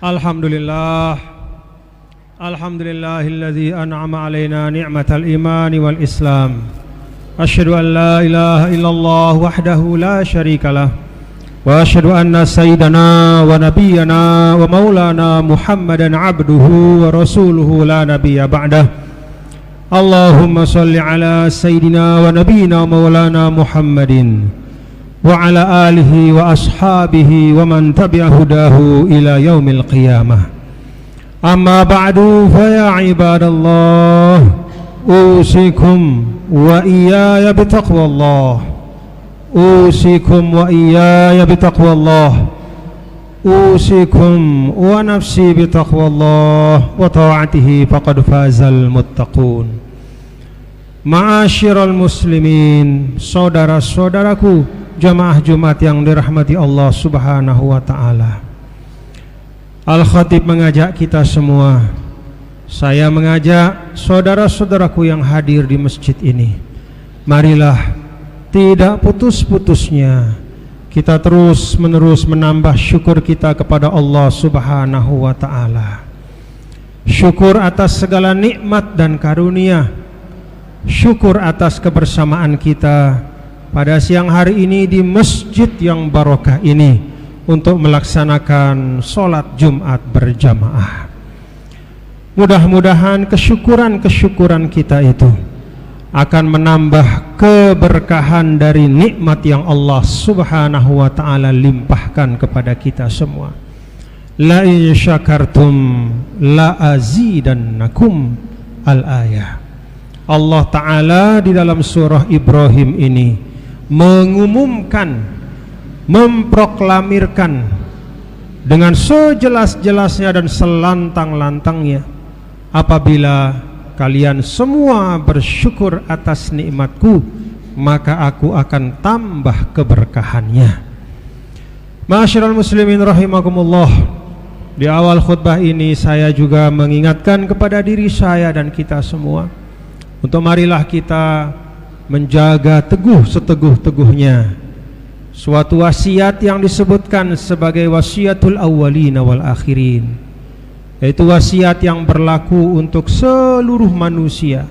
Alhamdulillah, alhamdulillahilladzi an'ama alaina ni'matal imani wal islam. Asyhadu an la ilaha illallah wahdahu la syarikalah, wa asyhadu anna sayyidana wa nabiyyana wa maulana Muhammadan abduhu wa rasuluhu la nabiyya ba'dah. Allahumma salli ala sayyidina wa nabiyyina maulana Muhammadin wa ala alihi wa ashabihi wa man tabi'a hudahu ila yaumil qiyamah. Amma ba'du, fa ya ibadallah, usikum wa iyaya bitaqwallah, usikum wa iyaya bitaqwallah, usikum wa nafsi bitaqwallah wa ta'atihi faqad fazal muttaqun. Ma'asyiral muslimin, saudara-saudaraku jamaah Jumat yang dirahmati Allah Subhanahu wa ta'ala. Al-Khatib mengajak kita semua, saya mengajak saudara-saudaraku yang hadir di masjid ini, marilah tidak putus-putusnya kita terus-menerus menambah syukur kita kepada Allah Subhanahu wa ta'ala. Syukur atas segala nikmat dan karunia, syukur atas kebersamaan kita pada siang hari ini di masjid yang barokah ini untuk melaksanakan sholat Jumat berjamaah. Mudah-mudahan kesyukuran kita itu akan menambah keberkahan dari nikmat yang Allah Subhanahu wa ta'ala limpahkan kepada kita semua. La in syakartum la azidannakum, al-ayah. Allah ta'ala di dalam surah Ibrahim ini mengumumkan, memproklamirkan dengan sejelas-jelasnya dan selantang-lantangnya, apabila kalian semua bersyukur atas nikmatku, maka aku akan tambah keberkahannya. Ma'asyiral muslimin rahimakumullah, di awal khutbah ini saya juga mengingatkan kepada diri saya dan kita semua untuk marilah kita menjaga teguh seteguh-teguhnya suatu wasiat yang disebutkan sebagai wasiatul awwalina wal akhirin, yaitu wasiat yang berlaku untuk seluruh manusia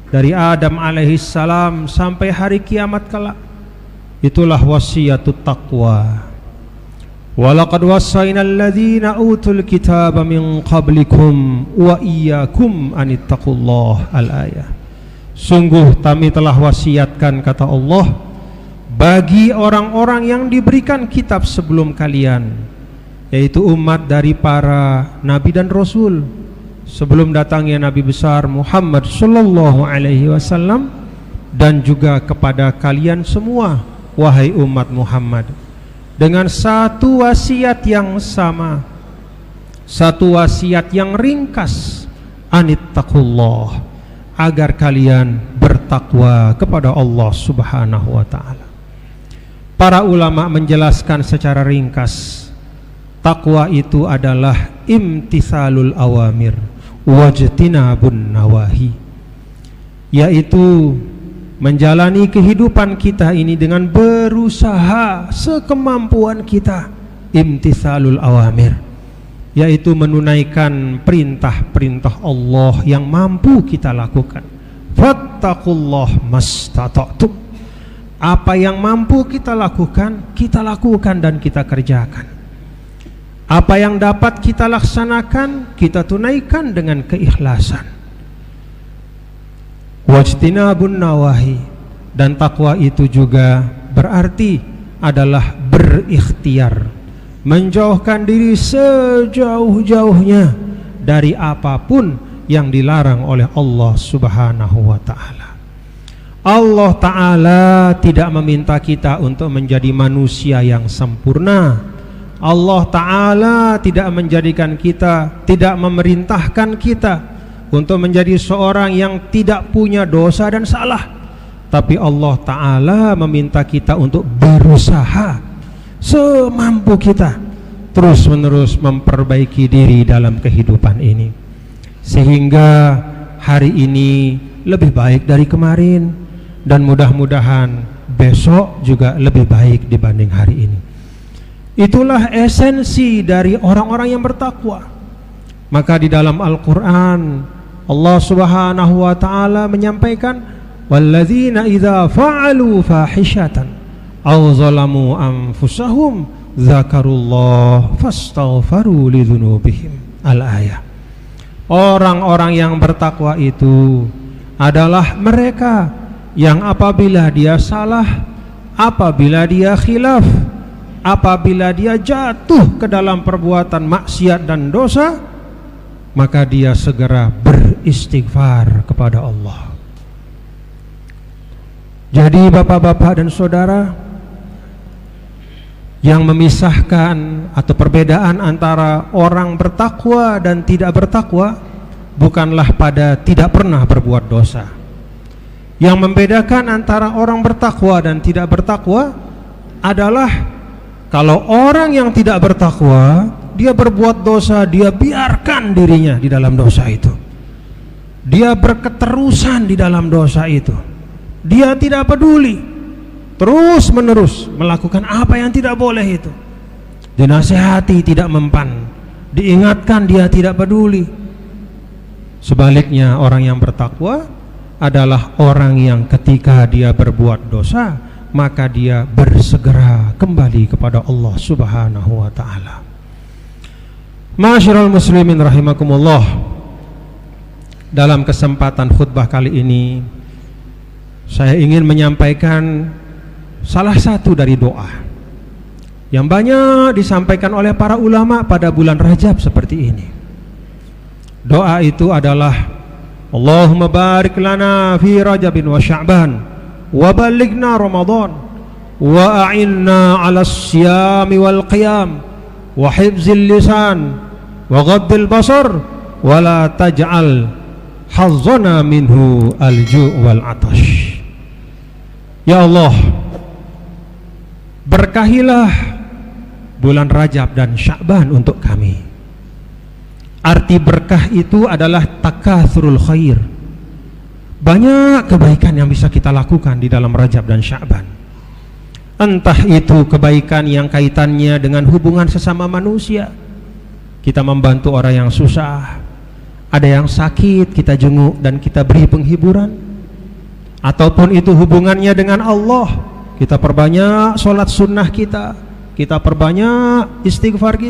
dari Adam alaihissalam sampai hari kiamat kelak. Itulah wasiatut taqwa. Walaqad wassaynal ladzina utul kitaba min qablikum wa iyyakum anittaqullah, al-ayah. Sungguh kami telah wasiatkan, kata Allah, bagi orang-orang yang diberikan kitab sebelum kalian, yaitu umat dari para nabi dan rasul sebelum datangnya nabi besar Muhammad sallallahu alaihi wasallam, dan juga kepada kalian semua wahai umat Muhammad, dengan satu wasiat yang sama, satu wasiat yang ringkas, anittaqullah, agar kalian bertakwa kepada Allah Subhanahu wa ta'ala. Para ulama menjelaskan secara ringkas, takwa itu adalah imtithalul awamir wajtinabun nawahi, yaitu menjalani kehidupan kita ini dengan berusaha sekemampuan kita, imtithalul awamir, yaitu menunaikan perintah-perintah Allah yang mampu kita lakukan. Fattaqullah mastata'tum, apa yang mampu kita lakukan dan kita kerjakan. Apa yang dapat kita laksanakan, kita tunaikan dengan keikhlasan. Wajtinabun nawahi, dan takwa itu juga berarti adalah berikhtiar, menjauhkan diri sejauh-jauhnya dari apapun yang dilarang oleh Allah Subhanahu wa ta'ala. Allah ta'ala tidak meminta kita untuk menjadi manusia yang sempurna. Allah ta'ala tidak menjadikan kita, tidak memerintahkan kita untuk menjadi seorang yang tidak punya dosa dan salah. Tapi Allah ta'ala meminta kita untuk berusaha semampu kita terus-menerus memperbaiki diri dalam kehidupan ini, sehingga hari ini lebih baik dari kemarin, dan mudah-mudahan besok juga lebih baik dibanding hari ini. Itulah esensi dari orang-orang yang bertakwa. Maka di dalam Al-Quran Allah Subhanahu wa ta'ala menyampaikan, walladzina idza fa'alu fahishatan aw zalamu anfusahum zakarullah fastaghfaru lidzunubihim. Al-ayah. Orang-orang yang bertakwa itu adalah mereka yang apabila dia salah, apabila dia khilaf, apabila dia jatuh ke dalam perbuatan maksiat dan dosa, maka dia segera beristighfar kepada Allah. Jadi bapak-bapak dan saudara, yang memisahkan atau perbedaan antara orang bertakwa dan tidak bertakwa bukanlah pada tidak pernah berbuat dosa. Yang membedakan antara orang bertakwa dan tidak bertakwa adalah kalau orang yang tidak bertakwa, dia berbuat dosa, dia biarkan dirinya di dalam dosa itu. Dia berketerusan di dalam dosa itu. Dia tidak peduli, terus menerus melakukan apa yang tidak boleh itu. Dinasihati tidak mempan, diingatkan dia tidak peduli. Sebaliknya orang yang bertakwa adalah orang yang ketika dia berbuat dosa, maka dia bersegera kembali kepada Allah Subhanahu wa ta'ala. Ma'asyiral muslimin rahimakumullah, dalam kesempatan khutbah kali ini saya ingin menyampaikan salah satu dari doa yang banyak disampaikan oleh para ulama pada bulan Rajab seperti ini. Doa itu adalah Allahumma barik lana fi Rajabin wa Sya'ban wa balighna Ramadan wa a'inna 'ala as-siyami wal qiyam wa hifzil lisan wa ghaddil basar wa la taj'al hazzana minhu al-ju' wal 'atash. Ya Allah, berkahilah bulan Rajab dan Sya'ban untuk kami. Arti berkah itu adalah takatsurul khair. Banyak kebaikan yang bisa kita lakukan di dalam Rajab dan Sya'ban. Entah itu kebaikan yang kaitannya dengan hubungan sesama manusia, kita membantu orang yang susah, ada yang sakit kita jenguk dan kita beri penghiburan, ataupun itu hubungannya dengan Allah, kita perbanyak sholat sunnah kita perbanyak istighfar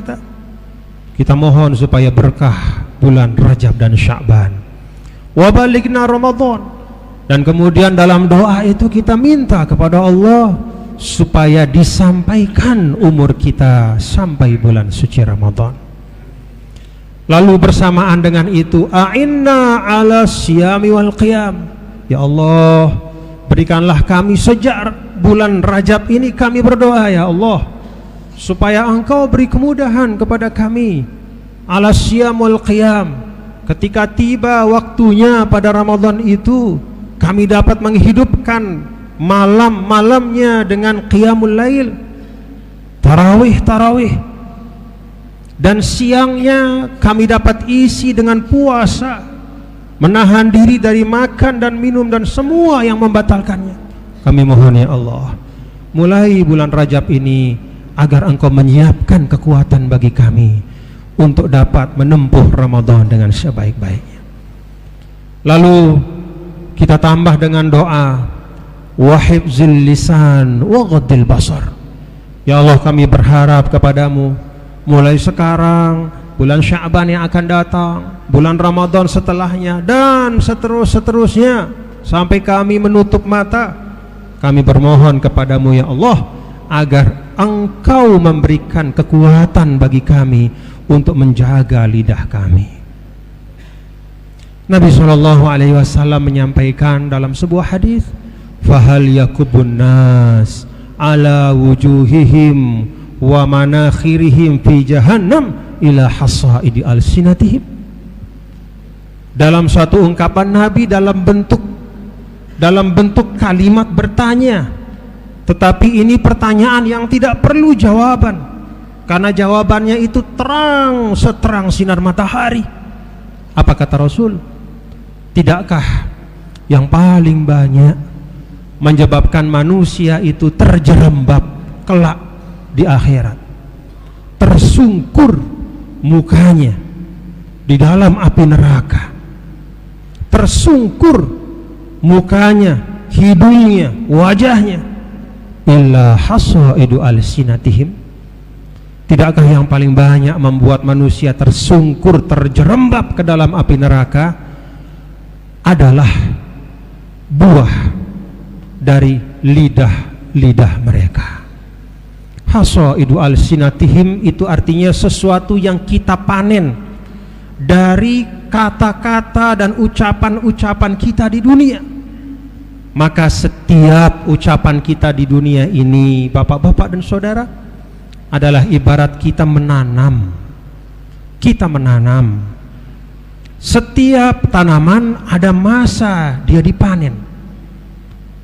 kita mohon supaya berkah bulan Rajab dan Sya'ban. Wa balighna Ramadan, dan kemudian dalam doa itu kita minta kepada Allah supaya disampaikan umur kita sampai bulan suci Ramadan. Lalu bersamaan dengan itu, a'inna 'ala siyami wal qiyam. Ya Allah, berikanlah kami sejak bulan Rajab ini kami berdoa ya Allah, supaya Engkau beri kemudahan kepada kami 'ala siyam wal qiyam. Ketika tiba waktunya pada Ramadan itu, kami dapat menghidupkan malam-malamnya dengan qiyamul lail, tarawih, dan siangnya kami dapat isi dengan puasa, menahan diri dari makan dan minum dan semua yang membatalkannya. Kami mohon ya Allah, mulai bulan Rajab ini agar Engkau menyiapkan kekuatan bagi kami untuk dapat menempuh Ramadan dengan sebaik-baiknya. Lalu kita tambah dengan doa wa hifzil lisan wa ghaddil basar. Ya Allah, kami berharap kepadamu mulai sekarang, bulan Sya'ban yang akan datang, bulan Ramadan setelahnya, dan seterusnya sampai kami menutup mata, kami bermohon kepadamu ya Allah agar Engkau memberikan kekuatan bagi kami untuk menjaga lidah kami. Nabi SAW menyampaikan dalam sebuah hadis, fahal yakubun nas ala wujuhihim wa manakhirihim fi jahannam ila hasaidi alsinatihim. Dalam suatu ungkapan Nabi dalam bentuk kalimat bertanya, tetapi ini pertanyaan yang tidak perlu jawaban, karena jawabannya itu terang seterang sinar matahari. Apa kata Rasul? Tidakkah yang paling banyak menyebabkan manusia itu terjerembab kelak di akhirat tersungkur mukanya di dalam api neraka, tersungkur mukanya, hidungnya, wajahnya, illa hasaidu alsinatihim. Tidakkah yang paling banyak membuat manusia tersungkur, terjerembab ke dalam api neraka adalah buah dari lidah-lidah mereka. Hasaidu alsinatihim itu artinya sesuatu yang kita panen dari kata-kata dan ucapan-ucapan kita di dunia. Maka setiap ucapan kita di dunia ini, bapak-bapak dan saudara, adalah ibarat kita menanam. Kita menanam. Setiap tanaman ada masa dia dipanen,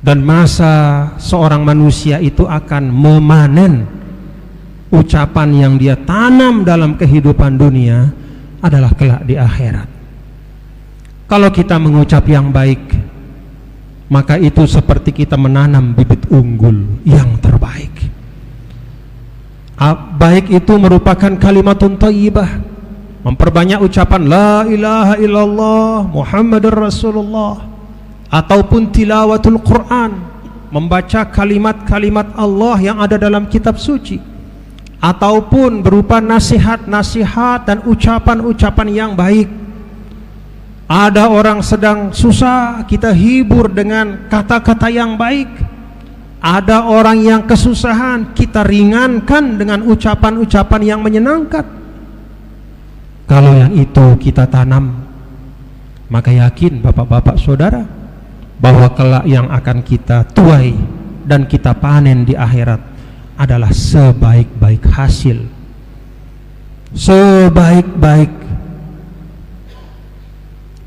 dan masa seorang manusia itu akan memanen. Ucapan yang dia tanam dalam kehidupan dunia adalah kelak di akhirat. Kalau kita mengucap yang baik, maka itu seperti kita menanam bibit unggul yang terbaik. Baik itu merupakan kalimatun thayyibah, memperbanyak ucapan la ilaha illallah Muhammadur Rasulullah, ataupun tilawatul Quran, membaca kalimat-kalimat Allah yang ada dalam kitab suci, ataupun berupa nasihat-nasihat dan ucapan-ucapan yang baik. Ada orang sedang susah, kita hibur dengan kata-kata yang baik. Ada orang yang kesusahan, kita ringankan dengan ucapan-ucapan yang menyenangkan. Kalau yang itu kita tanam, maka yakin bapak-bapak saudara bahwa kelak yang akan kita tuai dan kita panen di akhirat adalah sebaik-baik hasil, sebaik-baik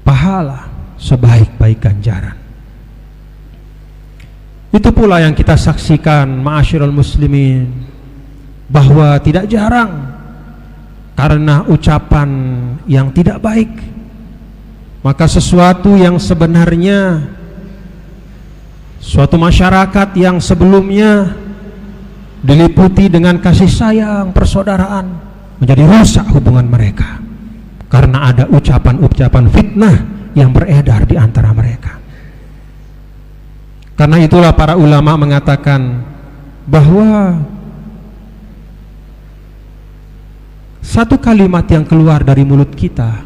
pahala, sebaik-baik ganjaran. Itu pula yang kita saksikan, ma'asyiral muslimin, bahwa tidak jarang karena ucapan yang tidak baik, maka sesuatu yang sebenarnya suatu masyarakat yang sebelumnya diliputi dengan kasih sayang, persaudaraan, menjadi rusak hubungan mereka karena ada ucapan-ucapan fitnah yang beredar di antara mereka. Karena itulah para ulama mengatakan bahwa satu kalimat yang keluar dari mulut kita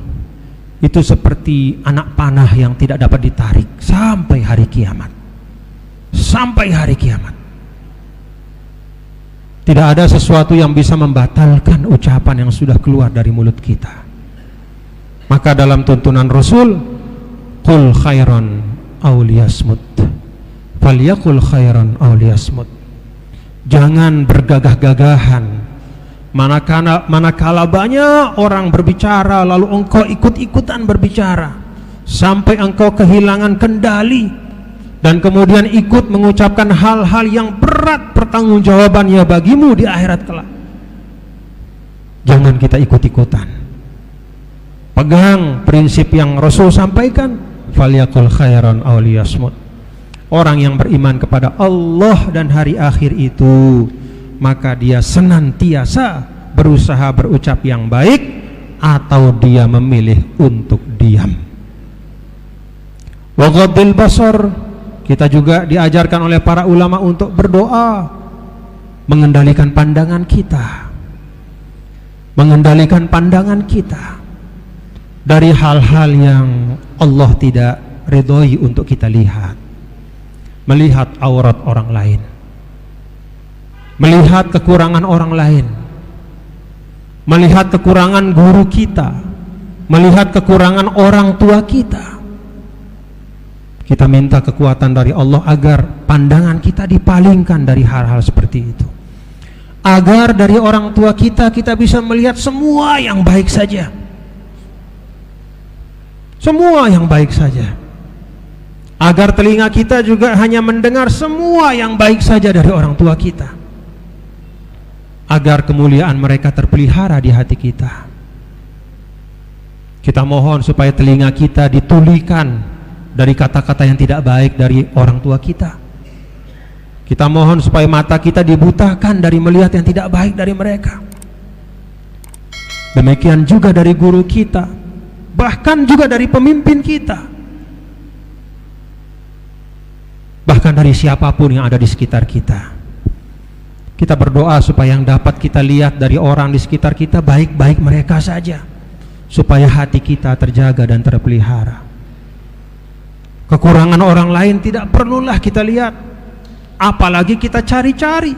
itu seperti anak panah yang tidak dapat ditarik sampai hari kiamat. Sampai hari kiamat. Tidak ada sesuatu yang bisa membatalkan ucapan yang sudah keluar dari mulut kita. Maka dalam tuntunan Rasul, qul khairan aw liyasmut, falyaqul khairan aw liyasmut. Jangan bergagah-gagahan manakala banyak orang berbicara lalu engkau ikut-ikutan berbicara sampai engkau kehilangan kendali dan kemudian ikut mengucapkan hal-hal yang berat pertanggungjawabannya bagimu di akhirat kelak. Jangan kita ikut-ikutan. Pegang prinsip yang Rasul sampaikan, falyaqul khairan aw liyasmut. Orang yang beriman kepada Allah dan hari akhir itu, maka dia senantiasa berusaha berucap yang baik atau dia memilih untuk diam. Wa ghaddil basar, kita juga diajarkan oleh para ulama untuk berdoa, mengendalikan pandangan kita, mengendalikan pandangan kita dari hal-hal yang Allah tidak ridhoi untuk kita lihat. Melihat aurat orang lain, melihat kekurangan orang lain, melihat kekurangan guru kita, melihat kekurangan orang tua kita. Kita minta kekuatan dari Allah agar pandangan kita dipalingkan dari hal-hal seperti itu, agar dari orang tua kita bisa melihat semua yang baik saja, semua yang baik saja, agar telinga kita juga hanya mendengar semua yang baik saja dari orang tua kita, agar kemuliaan mereka terpelihara di hati kita. Kita mohon supaya telinga kita ditulikan dari kata-kata yang tidak baik dari orang tua kita. Kita mohon supaya mata kita dibutakan dari melihat yang tidak baik dari mereka. Demikian juga dari guru kita, bahkan juga dari pemimpin kita, bahkan dari siapapun yang ada di sekitar kita. Kita berdoa supaya yang dapat kita lihat dari orang di sekitar kita baik-baik mereka saja, supaya hati kita terjaga dan terpelihara. Kekurangan orang lain tidak perlulah kita lihat, apalagi kita cari-cari.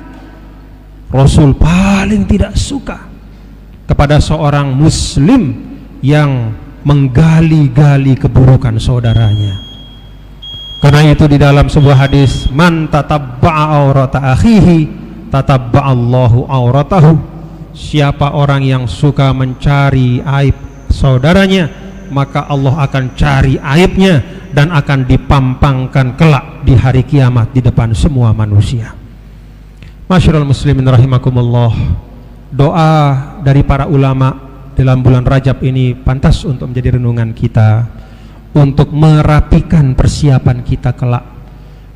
Rasul paling tidak suka kepada seorang muslim yang menggali-gali keburukan saudaranya. Karena itu di dalam sebuah hadis, man tatabba'a aurata akhihi tatabba'allahu auratahu. Siapa orang yang suka mencari aib saudaranya, maka Allah akan cari aibnya dan akan dipampangkan kelak di hari kiamat di depan semua manusia. Masyarul muslimin rahimakumullah, doa dari para ulama dalam bulan Rajab ini pantas untuk menjadi renungan kita, untuk merapikan persiapan kita kelak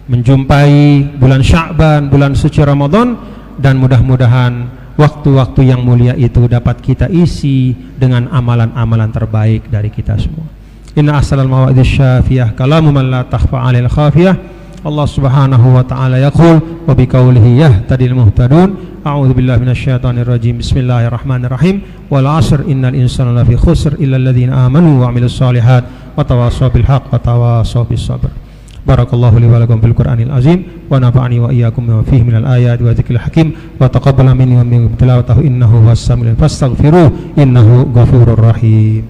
menjumpai bulan Sya'ban, bulan suci Ramadan, dan mudah-mudahan waktu-waktu yang mulia itu dapat kita isi dengan amalan-amalan terbaik dari kita semua. Inna ahsanal mawa'idz syafiyah kalamu man la takhfa 'alal khafiyah. Allah subhanahu wa ta'ala yaqul wa biqaulihi yahtadil muhtadun. A'udzu billahi minasyaitonir rajim. Bismillahirrahmanirrahim. Wal 'asr innal insana lafi khusr illa alladziina amanu wa 'amilus shalihat wa tawassaw bil haqq wa tawassaw bis sabr. Barakallahu li wa lakum bil Qur'anil azim wa nafa'ani wa iyyakum bima fihi minal ayati wa dzikril hakim wa taqabbala minni wa minkum tilawatahu innahu huwas samiul fastaghfiruh innahu ghafurur rahim.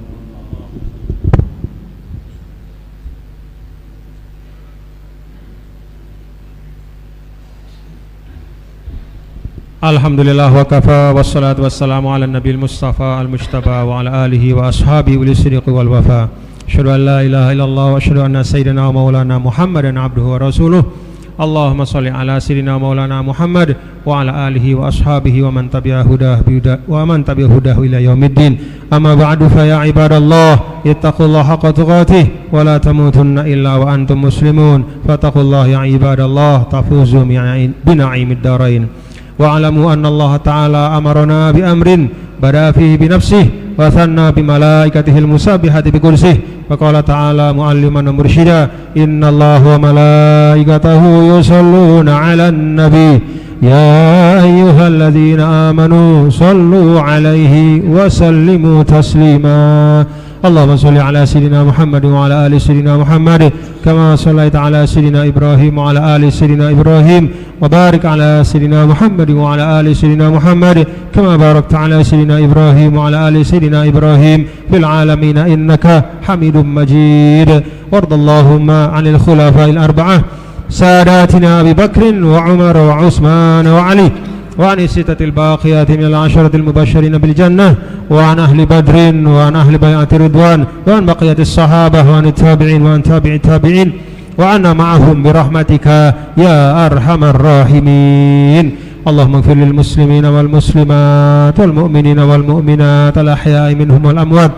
Alhamdulillah wa kafa wassalatu wassalamu ala nabiyil mustafa al-mujtaba wa ala alihi wa ashabihi wal sidqi wal wafa. Asyhadu an la ilaha illallah wa asyhadu anna sayyidina wa maulana Muhammadan abduhu wa rasuluh. Allahumma shalli ala sayyidina maulana Muhammad wa ala alihi wa ashabihi wa man tabi'a hudahu ila yaumiddin. Amma ba'du, fa ya ibadallah ittaqullaha haqqa tuqatih wa la tamutunna illa wa antum muslimun. Fattaqullaha ya ibadallah tafuzu bi na'imid darain. Wa'alamu anna Allah ta'ala amarana bi amrin bada fihi bi nafsihi wa thanna bi malaikatihil musabbihati bi kursih wa qala ta'ala mu'alliman wa mursyida inna Allah wa malaikatahu yusalluna 'alan nabi ya ayyuhalladzina amanu sallu 'alaihi wa sallimu taslima. Allahumma sholli ala sayyidina Muhammad wa ala ali sayyidina Muhammad kama shallaita ala sayyidina Ibrahim wa ala ali sayyidina Ibrahim wa barik ala sayyidina Muhammad wa ala ali sayyidina Muhammad kama barakta ala sayyidina Ibrahim wa ala ali sayyidina Ibrahim fil alamin innaka Hamidum Majid. Wardallahumma 'anil khulafa'il arba'ah sadatina Abi Bakr wa Umar wa Utsman wa Ali وعن الستة الباقيات من العشرة المبشرين بالجنة وعن أهل بدر وعن أهل بيعة رضوان وعن بقية الصحابة وعن التابعين وعن تابع التابعين وعنا معهم برحمتك يا أرحم الراحمين. اللهم اغفر للمسلمين والمسلمات والمؤمنين والمؤمنات الأحياء منهم والأموات.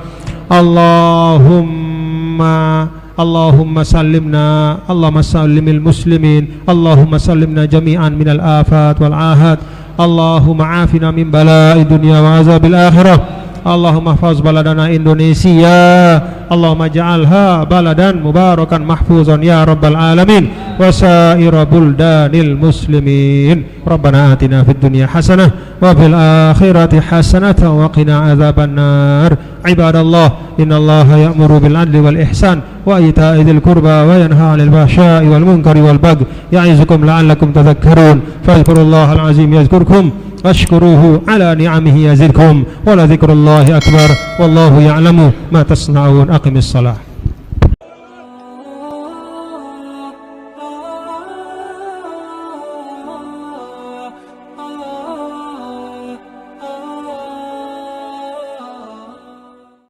اللهم سلمنا اللهم سلم المسلمين اللهم سلمنا جميعا من الآفات والعاهات. اللهم عافنا من بلاء الدنيا وعذاب الآخرة. اللهم احفظ بلدنا إندونيسيا اللهم اجعلها بلدا مباركا محفوظا يا رب العالمين وسائر بلدان المسلمين. ربنا آتنا في الدنيا حسنة وفي الآخرة حسنة وقنا عذاب النار. عباد الله إن الله يأمر بالعدل والإحسان وإيتاء ذي القربى وينهى عن الفحشاء والمنكر والبغي يعظكم لعلكم تذكرون. فاذكروا الله العظيم يذكركم واشكروه على نعمه يزدكم ولذكر الله أكبر والله يعلم ما تصنعون. أقم الصلاة.